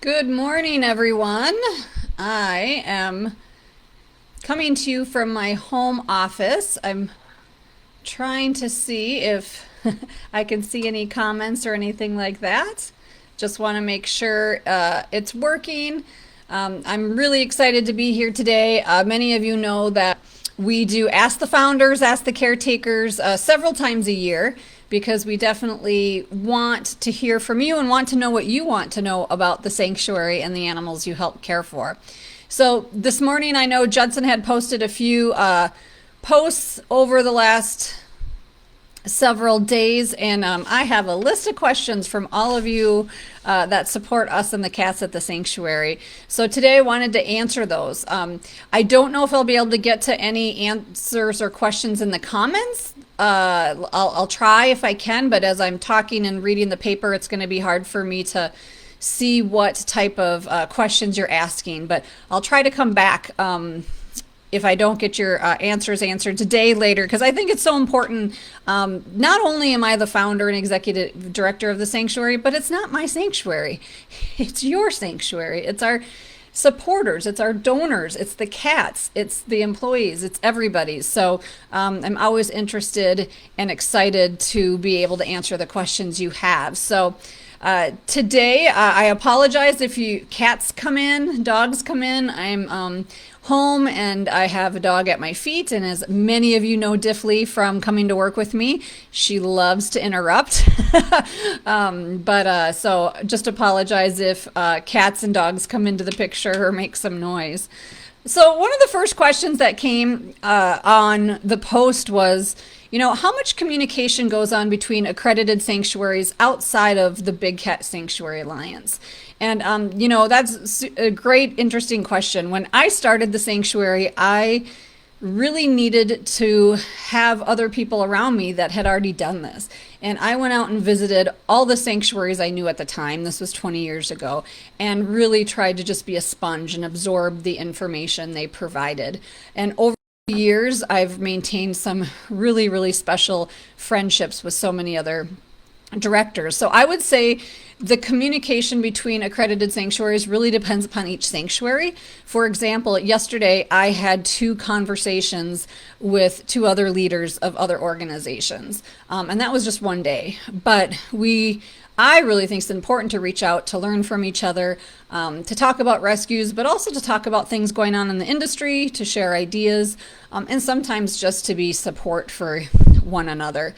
Good morning, everyone. I am coming to you from my home office. I'm trying to see if I can see any comments or anything like that. Just want to make sure it's working. I'm really excited to be here today. Many of you know that we do Ask the Founders, Ask the Caretakers several times a year because we definitely want to hear from you and want to know what you want to know about the sanctuary and the animals you help care for. So this morning, I know Judson had posted a few posts over the last several days, and I have a list of questions from all of you that support us and the cats at the sanctuary. So today I wanted to answer those. I don't know if I'll be able to get to any answers or questions in the comments. I'll try if I can, but as I'm talking and reading the paper, it's going to be hard for me to see what type of questions you're asking, but I'll try to come back if I don't get your answers answered today, later, because I think it's so important. Not only am I the founder and executive director of the sanctuary, but it's not my sanctuary. It's your sanctuary. It's our supporters, it's our donors, it's the cats, it's the employees, it's everybody's. So I'm always interested and excited to be able to answer the questions you have. So today, I apologize if you cats come in, dogs come in. I'm home and I have a dog at my feet. And as many of you know Diffley from coming to work with me, she loves to interrupt. So just apologize if cats and dogs come into the picture or make some noise. So one of the first questions that came on the post was, how much communication goes on between accredited sanctuaries outside of the Big Cat Sanctuary Alliance? And, that's a great, interesting question. When I started the sanctuary, I really needed to have other people around me that had already done this. And I went out and visited all the sanctuaries I knew at the time. This was 20 years ago, and really tried to just be a sponge and absorb the information they provided. And over years, I've maintained some really, really special friendships with so many other directors. So I would say the communication between accredited sanctuaries really depends upon each sanctuary. For example, yesterday I had two conversations with two other leaders of other organizations, and that was just one day. But I really think it's important to reach out, to learn from each other, to talk about rescues, but also to talk about things going on in the industry, to share ideas, and sometimes just to be support for one another.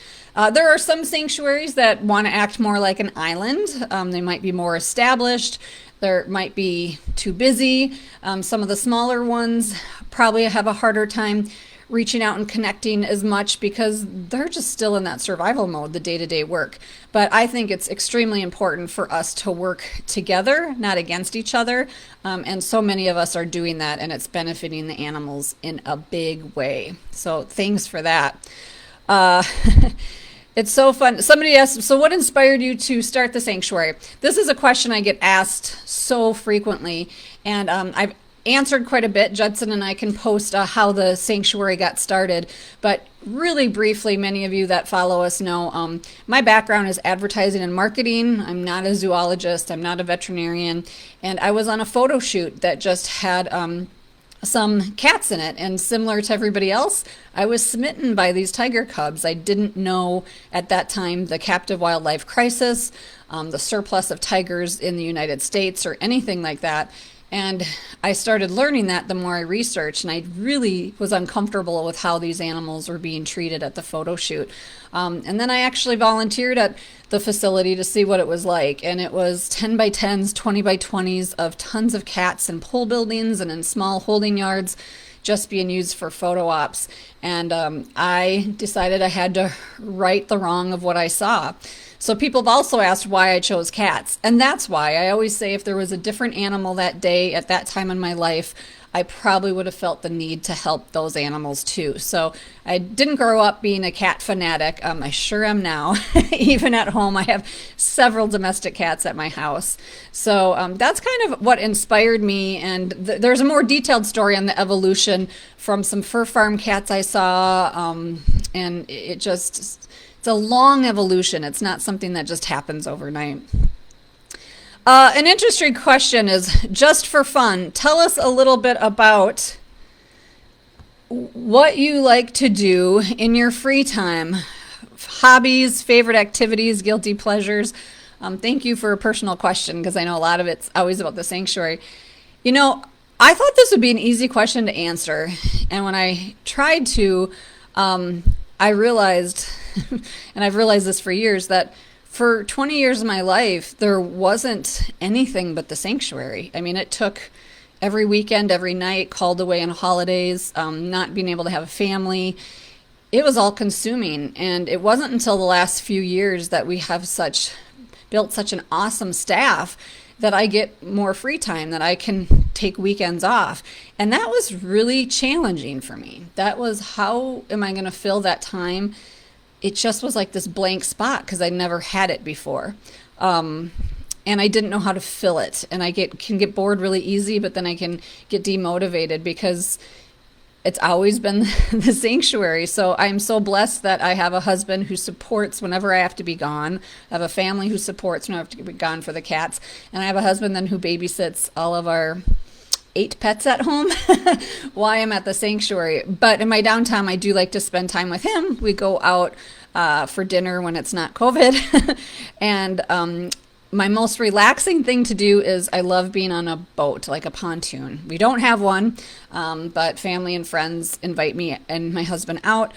There are some sanctuaries that want to act more like an island. They might be more established. They might be too busy. Some of the smaller ones probably have a harder time reaching out and connecting as much because they're just still in that survival mode, the day-to-day work. But I think it's extremely important for us to work together, not against each other. And so many of us are doing that, and it's benefiting the animals in a big way. So thanks for that. It's so fun. Somebody asked, so what inspired you to start the sanctuary? This is a question I get asked so frequently, and I've answered quite a bit. Judson and I can post how the sanctuary got started, but really briefly, many of you that follow us know my background is advertising and marketing. I'm not a zoologist, I'm not a veterinarian, and I was on a photo shoot that just had some cats in it, and similar to everybody else, I was smitten by these tiger cubs. I didn't know at that time the captive wildlife crisis, the surplus of tigers in the United States, or anything like that. And I started learning that the more I researched, and I really was uncomfortable with how these animals were being treated at the photo shoot. And then I actually volunteered at the facility to see what it was like. And it was 10 by 10s, 20 by 20s of tons of cats in pole buildings and in small holding yards, just being used for photo ops. And I decided I had to right the wrong of what I saw. So people have also asked why I chose cats. And that's why I always say if there was a different animal that day at that time in my life, I probably would have felt the need to help those animals too. So I didn't grow up being a cat fanatic. I sure am now. Even at home, I have several domestic cats at my house. So that's kind of what inspired me. And there's a more detailed story on the evolution from some fur farm cats I saw. And it's a long evolution. It's not something that just happens overnight. An interesting question is, just for fun, tell us a little bit about what you like to do in your free time. Hobbies, favorite activities, guilty pleasures. Thank you for a personal question because I know a lot of it's always about the sanctuary. You know, I thought this would be an easy question to answer. And when I tried to, I realized, and I've realized this for years, that for 20 years of my life, there wasn't anything but the sanctuary. I mean, it took every weekend, every night, called away on holidays, not being able to have a family. It was all consuming. And it wasn't until the last few years that we have built such an awesome staff that I get more free time, that I can take weekends off. And that was really challenging for me. That was, how am I going to fill that time? It just was like this blank spot because I never had it before. And I didn't know how to fill it. And I can get bored really easy, but then I can get demotivated because it's always been the sanctuary. So I'm so blessed that I have a husband who supports whenever I have to be gone. I have a family who supports when I have to be gone for the cats. And I have a husband then who babysits all of our 8 pets at home while I'm at the sanctuary. But in my downtime, I do like to spend time with him. We go out for dinner when it's not COVID. And my most relaxing thing to do is I love being on a boat, like a pontoon. We don't have one, but family and friends invite me and my husband out.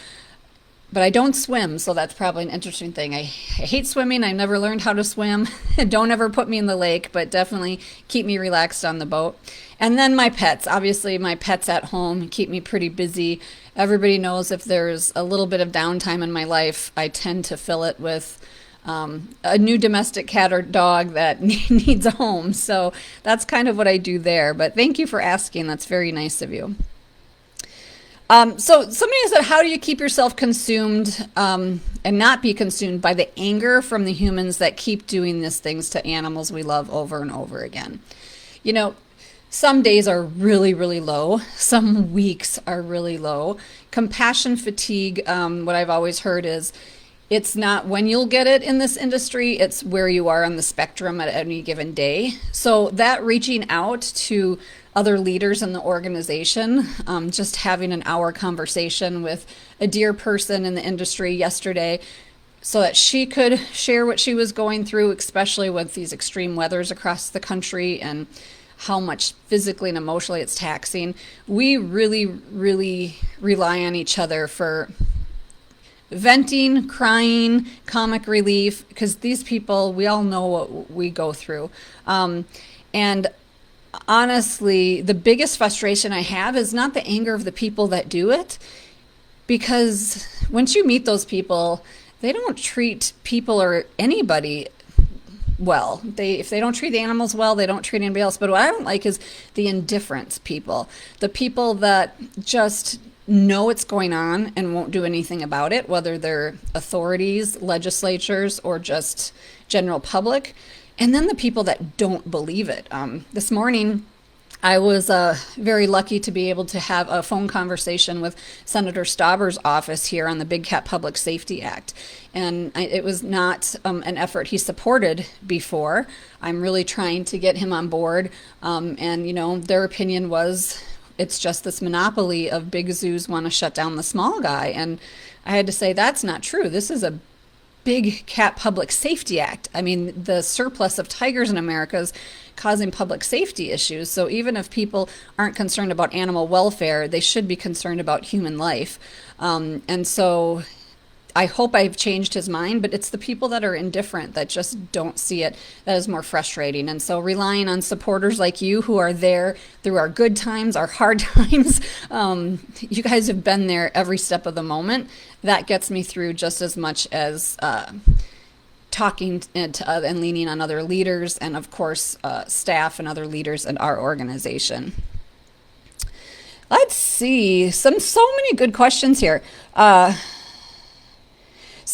But I don't swim, so that's probably an interesting thing. I hate swimming. I never learned how to swim. Don't ever put me in the lake, but definitely keep me relaxed on the boat. And then my pets. Obviously, my pets at home keep me pretty busy. Everybody knows if there's a little bit of downtime in my life, I tend to fill it with a new domestic cat or dog that needs a home. So that's kind of what I do there. But thank you for asking. That's very nice of you. So somebody said, how do you keep yourself consumed and not be consumed by the anger from the humans that keep doing these things to animals we love over and over again? You know, some days are really, really low. Some weeks are really low. Compassion fatigue, what I've always heard is, it's not when you'll get it in this industry, it's where you are on the spectrum at any given day. So that reaching out to other leaders in the organization, just having an hour conversation with a dear person in the industry yesterday so that she could share what she was going through, especially with these extreme weathers across the country and how much physically and emotionally it's taxing. We really, really rely on each other for venting, crying, comic relief, because these people, we all know what we go through. And honestly, the biggest frustration I have is not the anger of the people that do it, because once you meet those people, they don't treat people or anybody well. If they don't treat the animals well, they don't treat anybody else. But what I don't like is the indifference people, the people that just know what's going on and won't do anything about it, whether they're authorities, legislatures, or just general public. And then the people that don't believe it. This morning, I was very lucky to be able to have a phone conversation with Senator Stauber's office here on the Big Cat Public Safety Act. And it was not an effort he supported before. I'm really trying to get him on board. And, you know, their opinion was, it's just this monopoly of big zoos want to shut down the small guy. And I had to say, that's not true. This is a Big Cat Public Safety Act. I mean, the surplus of tigers in America is causing public safety issues. So even if people aren't concerned about animal welfare, they should be concerned about human life. And so I hope I've changed his mind, but it's the people that are indifferent that just don't see it that is more frustrating. And so relying on supporters like you who are there through our good times, our hard times, you guys have been there every step of the moment. That gets me through just as much as talking and leaning on other leaders and, of course, staff and other leaders in our organization. Let's see. So many good questions here.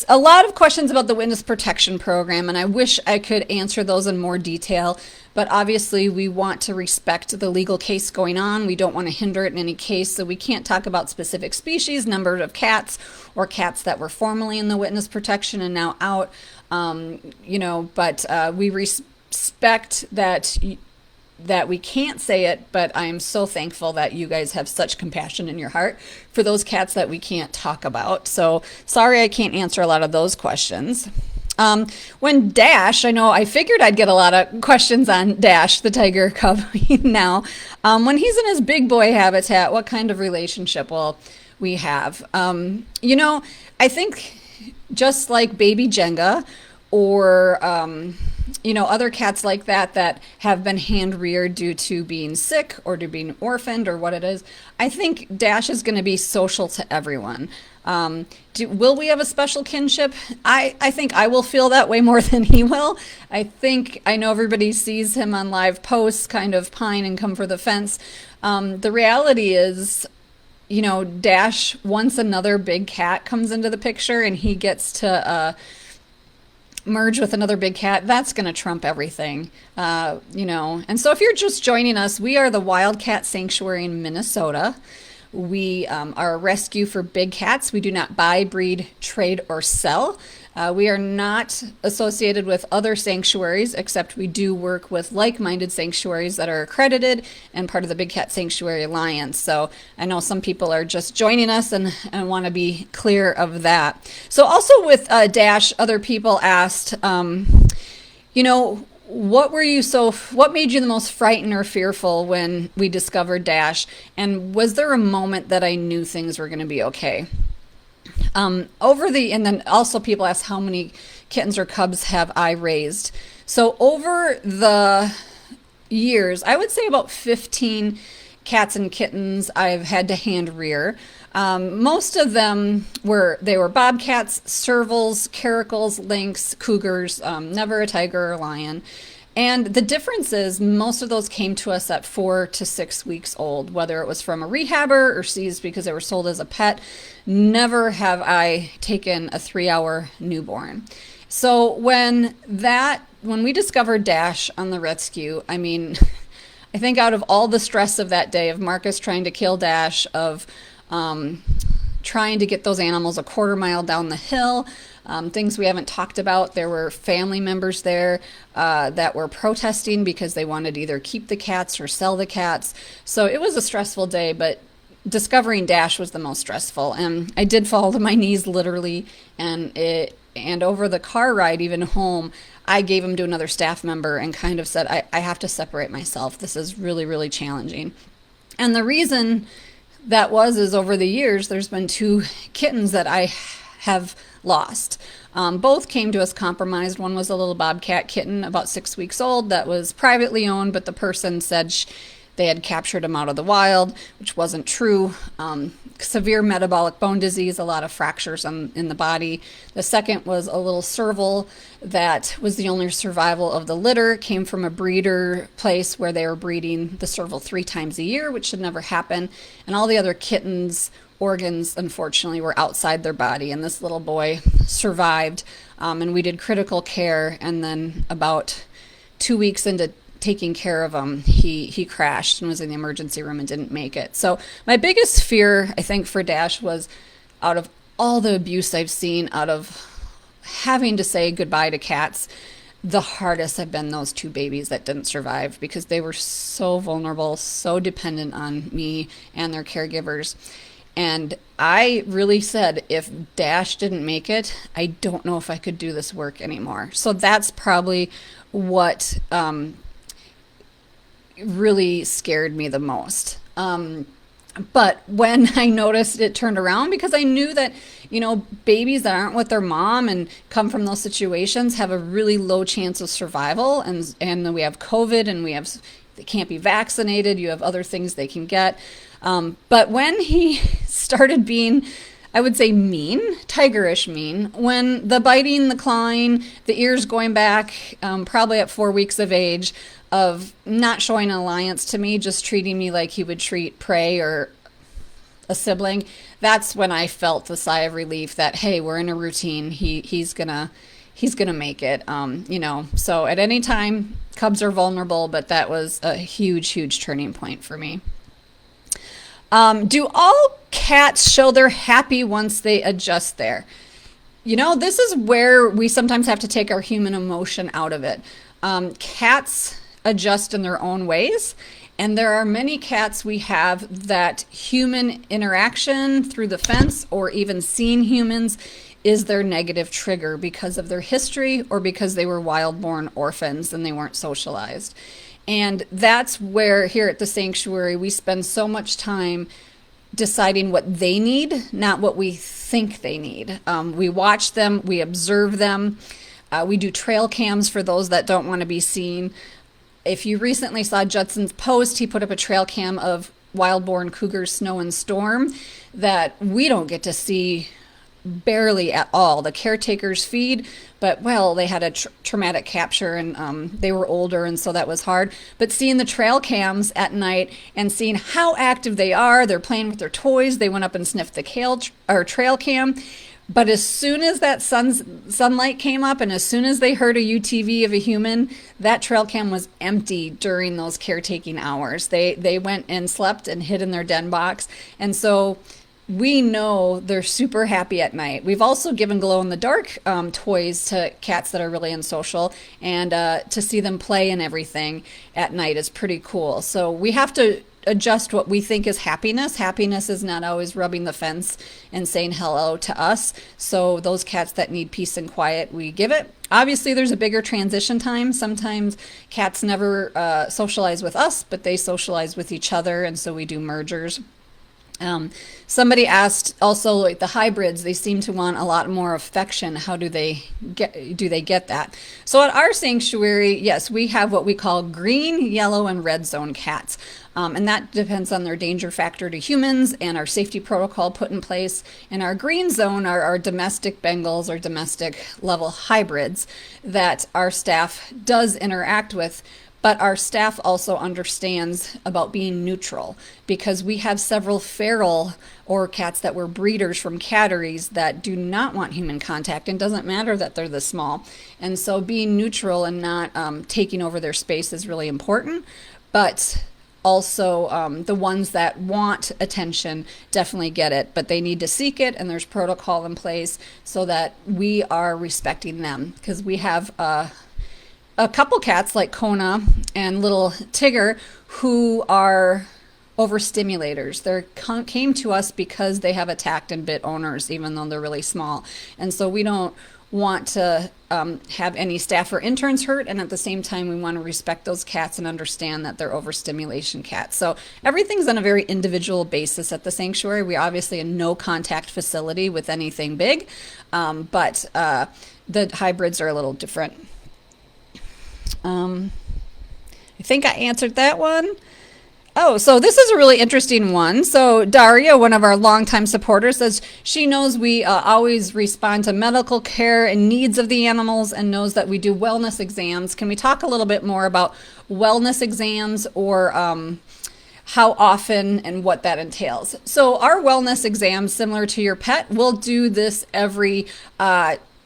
A lot of questions about the Witness Protection Program, and I wish I could answer those in more detail, but obviously we want to respect the legal case going on. We don't want to hinder it in any case, so we can't talk about specific species, number of cats, or cats that were formerly in the Witness Protection and now out, but we respect that we can't say it, but I'm so thankful that you guys have such compassion in your heart for those cats that we can't talk about. So sorry I can't answer a lot of those questions. When Dash, I know I figured I'd get a lot of questions on Dash, the tiger cub now. When he's in his big boy habitat, what kind of relationship will we have? I think just like baby Jenga or other cats like that have been hand reared due to being sick or to being orphaned or what it is. I think Dash is going to be social to everyone. Will we have a special kinship? I think I will feel that way more than he will. I know everybody sees him on live posts kind of pine and come for the fence. The reality is, Dash, once another big cat comes into the picture and he gets to merge with another big cat, that's going to trump everything, And so if you're just joining us, we are the Wildcat Sanctuary in Minnesota. We are a rescue for big cats. We do not buy, breed, trade, or sell. We are not associated with other sanctuaries, except we do work with like-minded sanctuaries that are accredited and part of the Big Cat Sanctuary Alliance. So I know some people are just joining us and want to be clear of that. So also with Dash, other people asked, what made you the most frightened or fearful when we discovered Dash? And was there a moment that I knew things were going to be okay? And then also people ask how many kittens or cubs have I raised. So over the years, I would say about 15 cats and kittens I've had to hand rear. Most of them were bobcats, servals, caracals, lynx, cougars, never a tiger or lion. And the difference is most of those came to us at 4 to 6 weeks old, whether it was from a rehabber or seized because they were sold as a pet. Never have I taken a 3-hour newborn. So when we discovered Dash on the rescue, I think out of all the stress of that day of Marcus trying to kill Dash, of trying to get those animals a quarter mile down the hill, things we haven't talked about. There were family members there that were protesting because they wanted to either keep the cats or sell the cats. So it was a stressful day, but discovering Dash was the most stressful. And I did fall to my knees literally, and over the car ride even home, I gave him to another staff member and kind of said, I have to separate myself. This is really, really challenging. And the reason that is over the years, there's been 2 kittens that I have lost. Both came to us compromised. One was a little bobcat kitten about 6 weeks old that was privately owned, but the person said they had captured him out of the wild, which wasn't true. Severe metabolic bone disease, a lot of fractures in the body. The second was a little serval that was the only survival of the litter, came from a breeder place where they were breeding the serval 3 times a year, which should never happen. And all the other kittens' organs, unfortunately, were outside their body. And this little boy survived, and we did critical care. And then about 2 weeks into taking care of him, he crashed and was in the emergency room and didn't make it. So my biggest fear, I think, for Dash was, out of all the abuse I've seen, out of having to say goodbye to cats, the hardest have been those 2 babies that didn't survive, because they were so vulnerable, so dependent on me and their caregivers. And I really said, if Dash didn't make it, I don't know if I could do this work anymore. So that's probably what really scared me the most. But when I noticed it turned around, because I knew that, babies that aren't with their mom and come from those situations have a really low chance of survival. And then we have COVID, and they can't be vaccinated. You have other things they can get. But when he started being, I would say, mean, tigerish mean, when the biting, the clawing, the ears going back, probably at 4 weeks of age, of not showing an alliance to me, just treating me like he would treat prey or a sibling, that's when I felt the sigh of relief that, hey, we're in a routine. He's gonna make it. So at any time, cubs are vulnerable, but that was a huge, huge turning point for me. Do all cats show they're happy once they adjust there? This is where we sometimes have to take our human emotion out of it. Cats adjust in their own ways. And there are many cats we have that human interaction through the fence or even seeing humans is their negative trigger because of their history or because they were wild-born orphans and they weren't socialized. And that's where here at the sanctuary we spend so much time deciding what they need, not what we think they need. We watch them, we observe them, we do trail cams for those that don't want to be seen. If you recently saw Judson's post, he put up a trail cam of wild-born cougars, Snow and Storm, that we don't get to see barely at all. The caretakers feed, but well, they had a traumatic capture and they were older, and so that was hard. But seeing the trail cams at night and seeing how active they are, they're playing with their toys. They went up and sniffed the trail cam. But as soon as that sunlight came up and as soon as they heard a UTV of a human, that trail cam was empty during those caretaking hours. They went and slept and hid in their den box. And so we know they're super happy at night. We've also given glow-in-the-dark toys to cats that are really unsocial, and to see them play and everything at night is pretty cool. So we have to adjust what we think is happiness. Happiness is not always rubbing the fence and saying hello to us. So those cats that need peace and quiet, we give it. Obviously, there's a bigger transition time. Sometimes cats never socialize with us, but they socialize with each other, and so we do mergers. Somebody asked also, like the hybrids, they seem to want a lot more affection. How do they get that? So at our sanctuary, yes, we have what we call green, yellow, and red zone cats. And that depends on their danger factor to humans and our safety protocol put in place. And our green zone are our domestic Bengals or domestic level hybrids that our staff does interact with. But our staff also understands about being neutral, because we have several feral or cats that were breeders from catteries that do not want human contact, and doesn't matter that they're this small. And so being neutral and not taking over their space is really important. But also the ones that want attention definitely get it, but they need to seek it, and there's protocol in place so that we are respecting them, because we have a couple cats like Kona and little Tigger who are overstimulators. They came to us because they have attacked and bit owners, even though they're really small. And so we don't want to have any staff or interns hurt, and at the same time we want to respect those cats and understand that they're overstimulation cats. So everything's on a very individual basis at the sanctuary. We obviously a no contact facility with anything big, but the hybrids are a little different. I think I answered that one. Oh, so this is a really interesting one. So Daria, one of our longtime supporters, says she knows we always respond to medical care and needs of the animals, and knows that we do wellness exams. Can we talk a little bit more about wellness exams, or how often and what that entails? So our wellness exams, similar to your pet, we'll do this every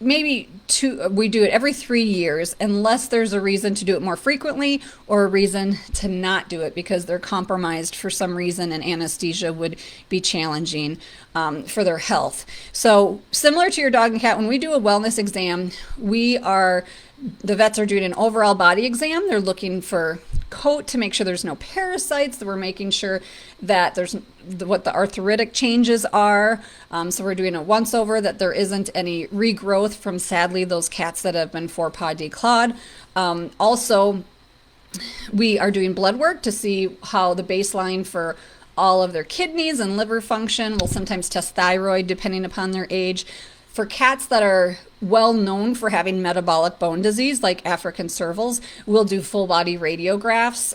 we do it every 3 years, unless there's a reason to do it more frequently or a reason to not do it because they're compromised for some reason and anesthesia would be challenging for their health. So similar to your dog and cat, when we do a wellness exam, the vets are doing an overall body exam. They're looking for coat to make sure there's no parasites, that we're making sure that there's what the arthritic changes are. So we're doing a once over, that there isn't any regrowth from, sadly, those cats that have been four-paw declawed. Also, we are doing blood work to see how the baseline for all of their kidneys and liver function. We'll sometimes test thyroid depending upon their age. For cats that are well known for having metabolic bone disease, like African servals, we'll do full body radiographs,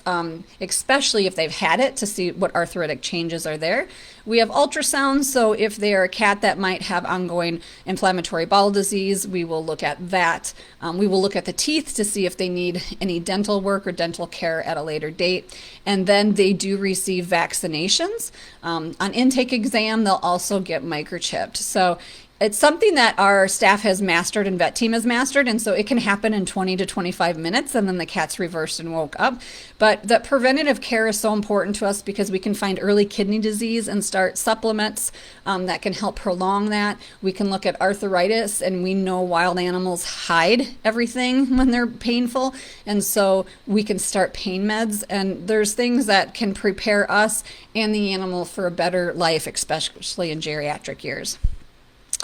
especially if they've had it, to see what arthritic changes are there. We have ultrasounds, so if they're a cat that might have ongoing inflammatory bowel disease, we will look at that. We will look at the teeth to see if they need any dental work or dental care at a later date. And then they do receive vaccinations. On intake exam, they'll also get microchipped. So it's something that our staff has mastered and vet team has mastered, and so it can happen in 20 to 25 minutes, and then the cat's reversed and woke up. But the preventative care is so important to us because we can find early kidney disease and start supplements that can help prolong that. We can look at arthritis, and we know wild animals hide everything when they're painful, and so we can start pain meds, and there's things that can prepare us and the animal for a better life, especially in geriatric years.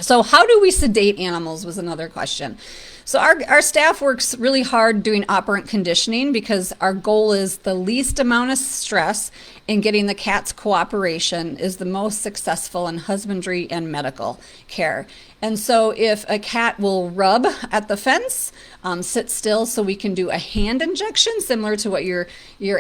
So how do we sedate animals was another question. So our staff works really hard doing operant conditioning because our goal is the least amount of stress, and getting the cat's cooperation is the most successful in husbandry and medical care. And so if a cat will rub at the fence, sit still so we can do a hand injection similar to what your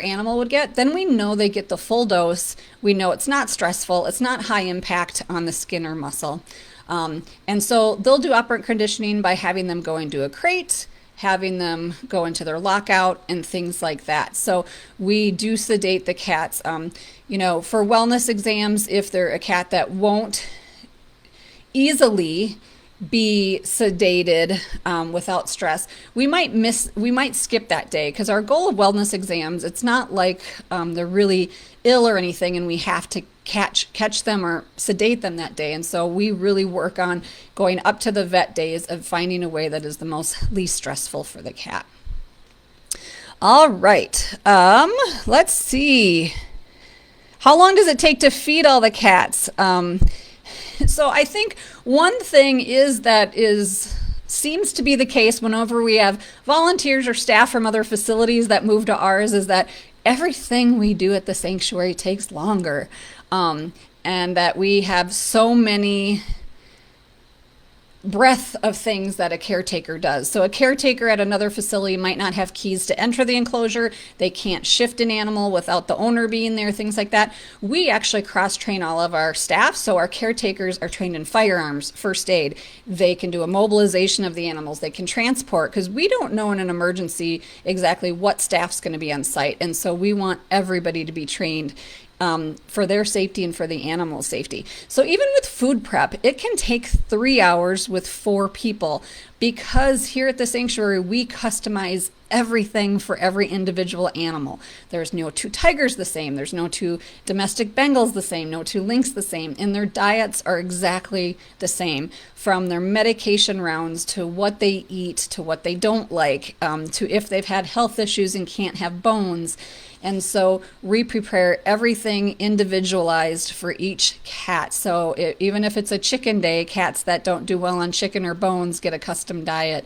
animal would get, then we know they get the full dose. We know it's not stressful, it's not high impact on the skin or muscle. And so they'll do operant conditioning by having them go into a crate, having them go into their lockout, and things like that. So we do sedate the cats. For wellness exams, if they're a cat that won't easily be sedated without stress, we might skip that day, because our goal of wellness exams, it's not like they're really ill or anything and we have to catch them or sedate them that day. And so we really work on going up to the vet days of finding a way that is the least stressful for the cat. All right, let's see. How long does it take to feed all the cats? So I think one thing seems to be the case whenever we have volunteers or staff from other facilities that move to ours, is that everything we do at the sanctuary takes longer, and that we have so many breadth of things that a caretaker does. So a caretaker at another facility might not have keys to enter the enclosure. They can't shift an animal without the owner being there, things like that. We actually cross-train all of our staff. So our caretakers are trained in firearms, first aid. They can do a mobilization of the animals. They can transport, because we don't know in an emergency exactly what staff's going to be on site. And so we want everybody to be trained for their safety and for the animal's safety. So even with food prep, it can take 3 hours with 4 people, because here at the sanctuary, we customize everything for every individual animal. There's no 2 tigers the same. There's no 2 domestic Bengals the same, no 2 lynx the same, and their diets are exactly the same, from their medication rounds to what they eat to what they don't like, to if they've had health issues and can't have bones. And so we prepare everything individualized for each cat. So even if it's a chicken day, cats that don't do well on chicken or bones get a custom diet,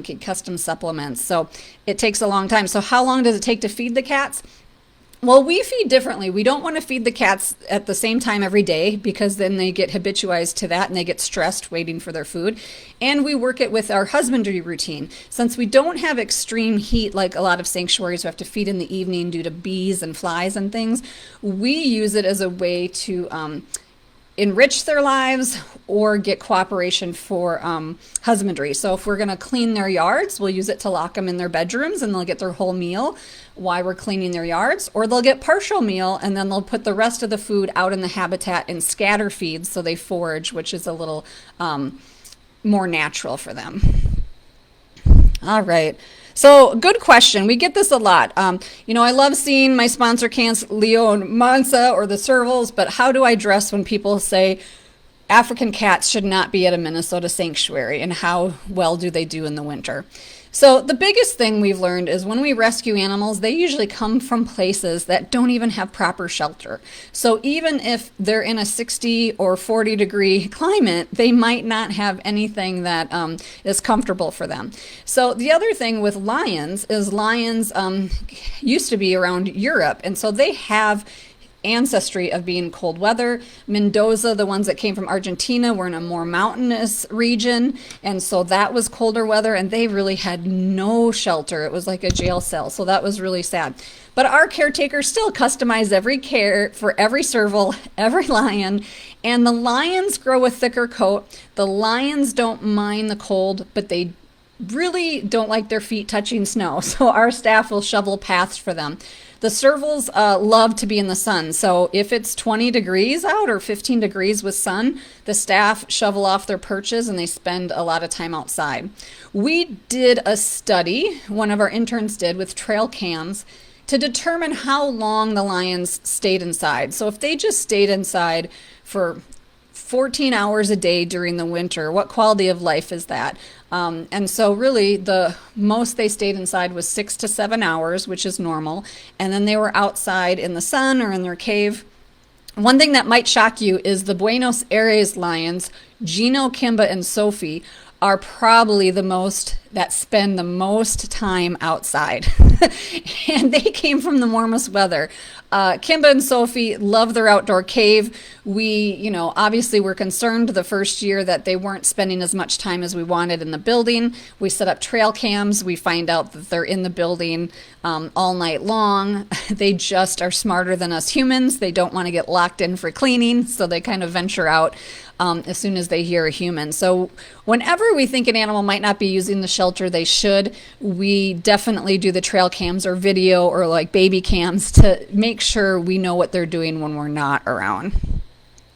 get custom supplements. So it takes a long time. So how long does it take to feed the cats? Well, we feed differently. We don't want to feed the cats at the same time every day, because then they get habitualized to that and they get stressed waiting for their food. And we work it with our husbandry routine. Since we don't have extreme heat like a lot of sanctuaries who have to feed in the evening due to bees and flies and things, we use it as a way to enrich their lives or get cooperation for husbandry. So if we're going to clean their yards, we'll use it to lock them in their bedrooms, and they'll get their whole meal while we're cleaning their yards. Or they'll get partial meal, and then they'll put the rest of the food out in the habitat and scatter feeds, so they forage, which is a little more natural for them. All right. So good question. We get this a lot. I love seeing my sponsor cans, Leo and Mansa, or the servals, but how do I address when people say African cats should not be at a Minnesota sanctuary, and how well do they do in the winter? So the biggest thing we've learned is when we rescue animals, they usually come from places that don't even have proper shelter. So even if they're in a 60 or 40 degree climate, they might not have anything that is comfortable for them. So the other thing with lions is lions used to be around Europe, and so they have ancestry of being cold weather. Mendoza, the ones that came from Argentina, were in a more mountainous region, and so that was colder weather, and they really had no shelter. It was like a jail cell, so that was really sad. But our caretakers still customize every care for every serval, every lion, and the lions grow a thicker coat. The lions don't mind the cold, but they really don't like their feet touching snow, so our staff will shovel paths for them. The servals love to be in the sun. So if it's 20 degrees out or 15 degrees with sun, the staff shovel off their perches and they spend a lot of time outside. We did a study, one of our interns did, with trail cams to determine how long the lions stayed inside. So if they just stayed inside for 14 hours a day during the winter, what quality of life is that? And so really the most they stayed inside was 6 to 7 hours, which is normal. And then they were outside in the sun or in their cave. One thing that might shock you is the Buenos Aires lions, Gino, Kimba, and Sophie, are probably the most that spend the most time outside. And they came from the warmest weather. Kimba and Sophie love their outdoor cave. We, obviously were concerned the first year that they weren't spending as much time as we wanted in the building. We set up trail cams. We find out that they're in the building all night long. They just are smarter than us humans. They don't want to get locked in for cleaning, so they kind of venture out as soon as they hear a human. So whenever we think an animal might not be using the shelter they should, we definitely do the trail cams or video or like baby cams to make sure we know what they're doing when we're not around.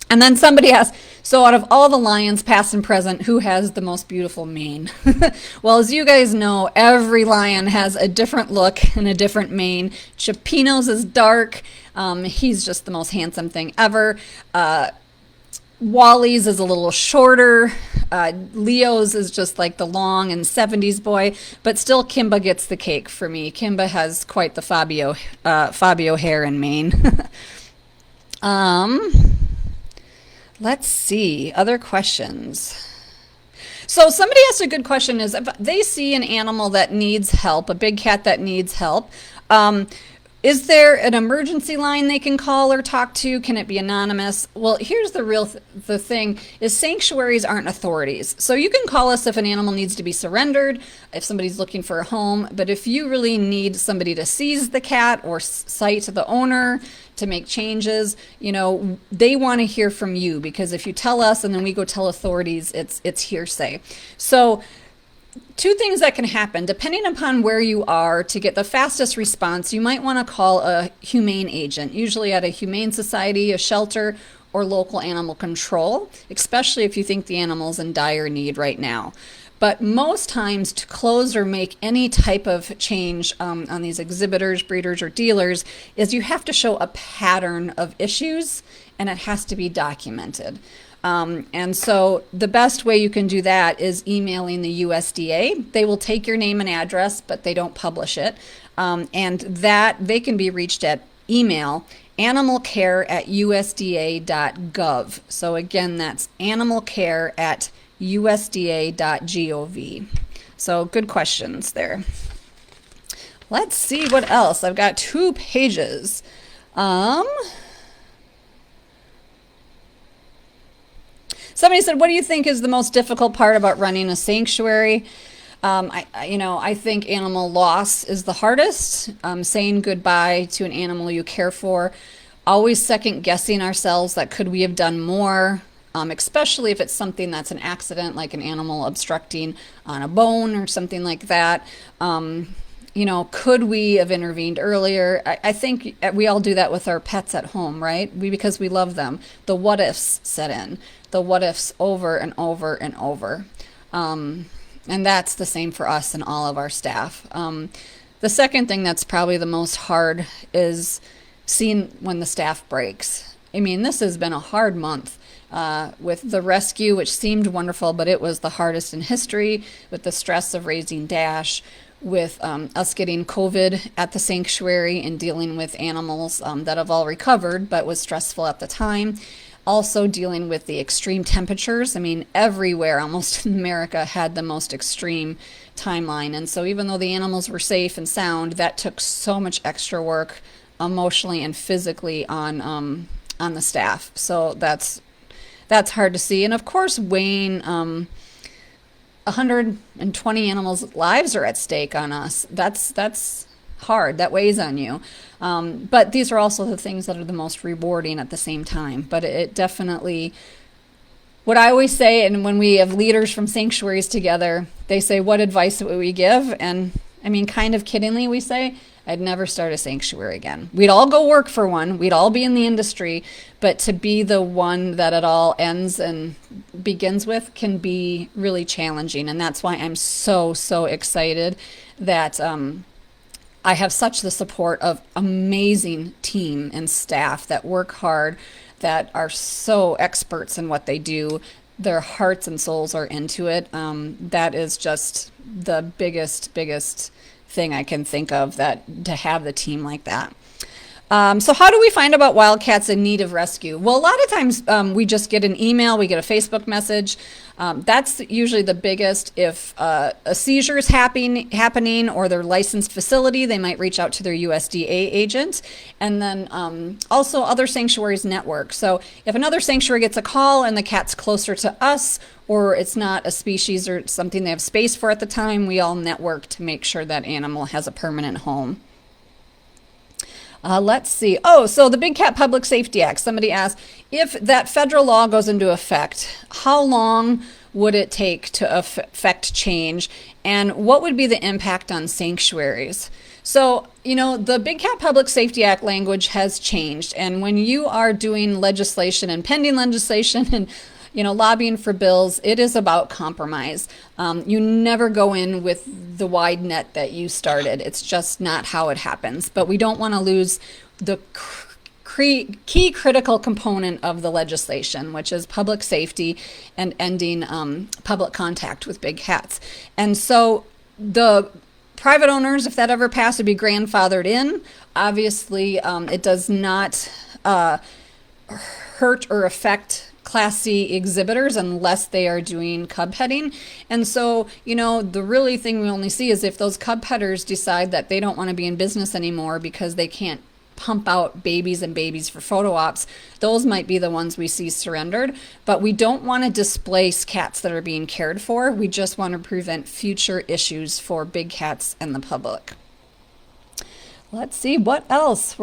And then somebody asked, so out of all the lions, past and present, who has the most beautiful mane? Well, as you guys know, every lion has a different look and a different mane. Chipino's is dark. He's just the most handsome thing ever. Wally's is a little shorter. Leo's is just like the long and 70s boy, but still Kimba gets the cake for me. Kimba has quite the Fabio hair and mane. Let's see, other questions. So somebody asked a good question is if they see an animal that needs help, a big cat that needs help, is there an emergency line they can call or talk to? Can it be anonymous? Well, here's the thing is sanctuaries aren't authorities. So you can call us if an animal needs to be surrendered, if somebody's looking for a home. But if you really need somebody to seize the cat or cite the owner to make changes, they want to hear from you, because if you tell us and then we go tell authorities, it's hearsay. So two things that can happen, depending upon where you are, to get the fastest response, you might want to call a humane agent, usually at a humane society, a shelter, or local animal control, especially if you think the animal's in dire need right now. But most times to close or make any type of change on these exhibitors, breeders, or dealers is you have to show a pattern of issues and it has to be documented. And so the best way you can do that is emailing the USDA. They will take your name and address, but they don't publish it. And that they can be reached at email animalcare@usda.gov. So again, that's animalcare@usda.gov. So good questions there. Let's see what else. I've got 2 pages. Somebody said, what do you think is the most difficult part about running a sanctuary? I think animal loss is the hardest. Saying goodbye to an animal you care for. Always second guessing ourselves that could we have done more, especially if it's something that's an accident, like an animal obstructing on a bone or something like that. Could we have intervened earlier? I think we all do that with our pets at home, right? Because we love them. The what ifs set in. The what ifs over and over and over. And that's the same for us and all of our staff. The second thing that's probably the most hard is seeing when the staff breaks. I mean, this has been a hard month. With the rescue, which seemed wonderful, but it was the hardest in history, with the stress of raising Dash, with us getting COVID at the sanctuary and dealing with animals that have all recovered, but was stressful at the time. Also dealing with the extreme temperatures. I mean, everywhere almost in America had the most extreme timeline. And so even though the animals were safe and sound, that took so much extra work emotionally and physically on the staff. So that's hard to see. And of course, weighing 120 animals' lives are at stake on us. That's hard. That weighs on you. But these are also the things that are the most rewarding at the same time. But it definitely, what I always say, and when we have leaders from sanctuaries together, they say, what advice would we give? And I mean, kind of kiddingly, we say, I'd never start a sanctuary again. We'd all go work for one, we'd all be in the industry, but to be the one that it all ends and begins with can be really challenging. And that's why I'm so, so excited that I have such the support of amazing team and staff that work hard, that are so experts in what they do. Their hearts and souls are into it. That is just the biggest thing I can think of, that to have the team like that. So how do we find about wildcats in need of rescue? Well, a lot of times we just get an email, we get a Facebook message. That's usually the biggest. If a seizure is happening or their licensed facility, they might reach out to their USDA agent. And then also other sanctuaries network. So if another sanctuary gets a call and the cat's closer to us, or it's not a species or something they have space for at the time, we all network to make sure that animal has a permanent home. Let's see. Oh, so the Big Cat Public Safety Act. Somebody asked, if that federal law goes into effect, how long would it take to affect change? And what would be the impact on sanctuaries? So, the Big Cat Public Safety Act language has changed. And when you are doing legislation and pending legislation and lobbying for bills, it is about compromise. You never go in with the wide net that you started. It's just not how it happens. But we don't want to lose the key critical component of the legislation, which is public safety and ending public contact with big cats. And so the private owners, if that ever passed, would be grandfathered in. Obviously, it does not hurt or affect Class C exhibitors unless they are doing cub petting. And so, the really thing we only see is if those cub petters decide that they don't want to be in business anymore because they can't pump out babies and babies for photo ops, those might be the ones we see surrendered. But we don't want to displace cats that are being cared for. We just want to prevent future issues for big cats and the public. Let's see, what else?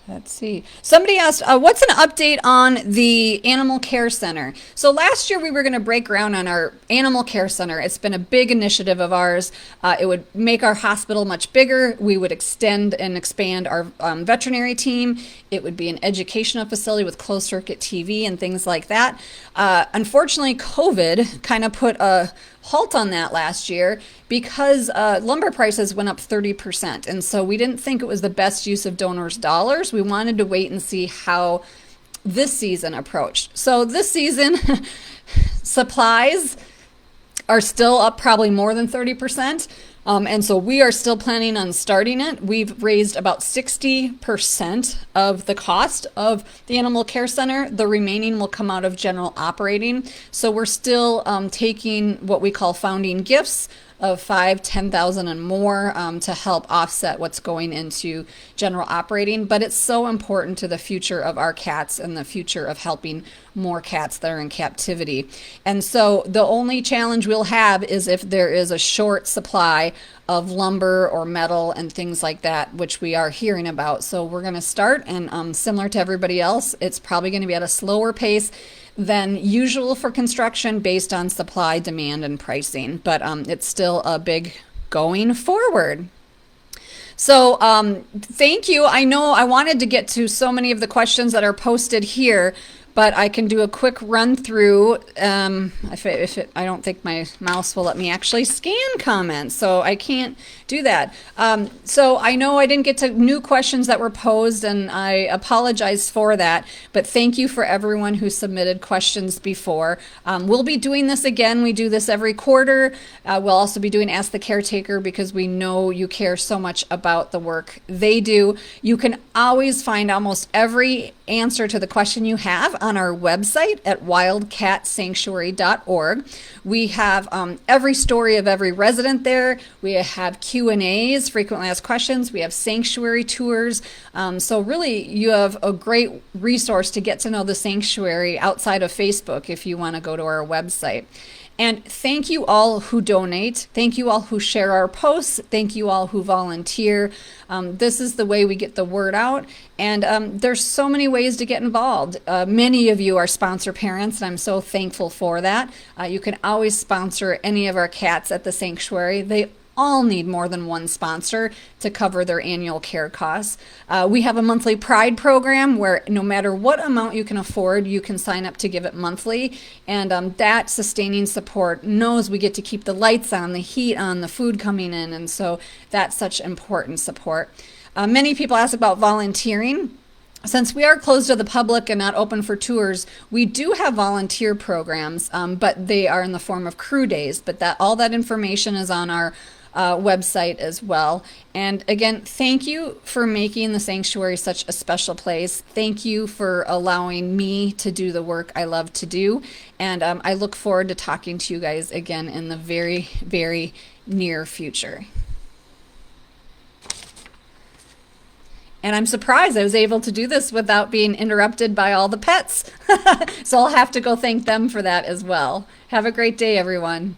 Let's see. Somebody asked, what's an update on the Animal Care Center? So last year we were going to break ground on our Animal Care Center. It's been a big initiative of ours. It would make our hospital much bigger. We would extend and expand our veterinary team. It would be an educational facility with closed circuit TV and things like that. Unfortunately, COVID kind of put a halt on that last year because lumber prices went up 30%. And so we didn't think it was the best use of donors' dollars. We wanted to wait and see how this season approached. So this season, supplies are still up probably more than 30%. And so we are still planning on starting it. We've raised about 60% of the cost of the Animal Care Center. The remaining will come out of general operating. So we're still taking what we call founding gifts of $5,000, $10,000 and more to help offset what's going into general operating. But it's so important to the future of our cats and the future of helping more cats that are in captivity. And so the only challenge we'll have is if there is a short supply of lumber or metal and things like that, which we are hearing about. So we're going to start, and similar to everybody else, it's probably going to be at a slower pace than usual for construction based on supply, demand, and pricing. But it's still a big going forward. So thank you. I know I wanted to get to so many of the questions that are posted here, but I can do a quick run through. I don't think my mouse will let me actually scan comments, so I can't do that. So I know I didn't get to new questions that were posed, and I apologize for that, but thank you for everyone who submitted questions before. We'll be doing this again. We do this every quarter. We'll also be doing Ask the Caretaker because we know you care so much about the work they do. You can always find almost every answer to the question you have on our website at wildcatsanctuary.org. We have every story of every resident there. We have Q&As, frequently asked questions. We have sanctuary tours. So really, you have a great resource to get to know the sanctuary outside of Facebook if you want to go to our website. And thank you all who donate. Thank you all who share our posts. Thank you all who volunteer. This is the way we get the word out. And there's so many ways to get involved. Many of you are sponsor parents, and I'm so thankful for that. You can always sponsor any of our cats at the sanctuary. They all need more than one sponsor to cover their annual care costs. We have a monthly Pride program where no matter what amount you can afford, you can sign up to give it monthly. And that sustaining support knows we get to keep the lights on, the heat on, the food coming in. And so that's such important support. Many people ask about volunteering. Since we are closed to the public and not open for tours, we do have volunteer programs, but they are in the form of crew days. But all that information is on our website as well. And again, thank you for making the sanctuary such a special place. Thank you for allowing me to do the work I love to do. And I look forward to talking to you guys again in the very, very near future. And I'm surprised I was able to do this without being interrupted by all the pets. So I'll have to go thank them for that as well. Have a great day, everyone.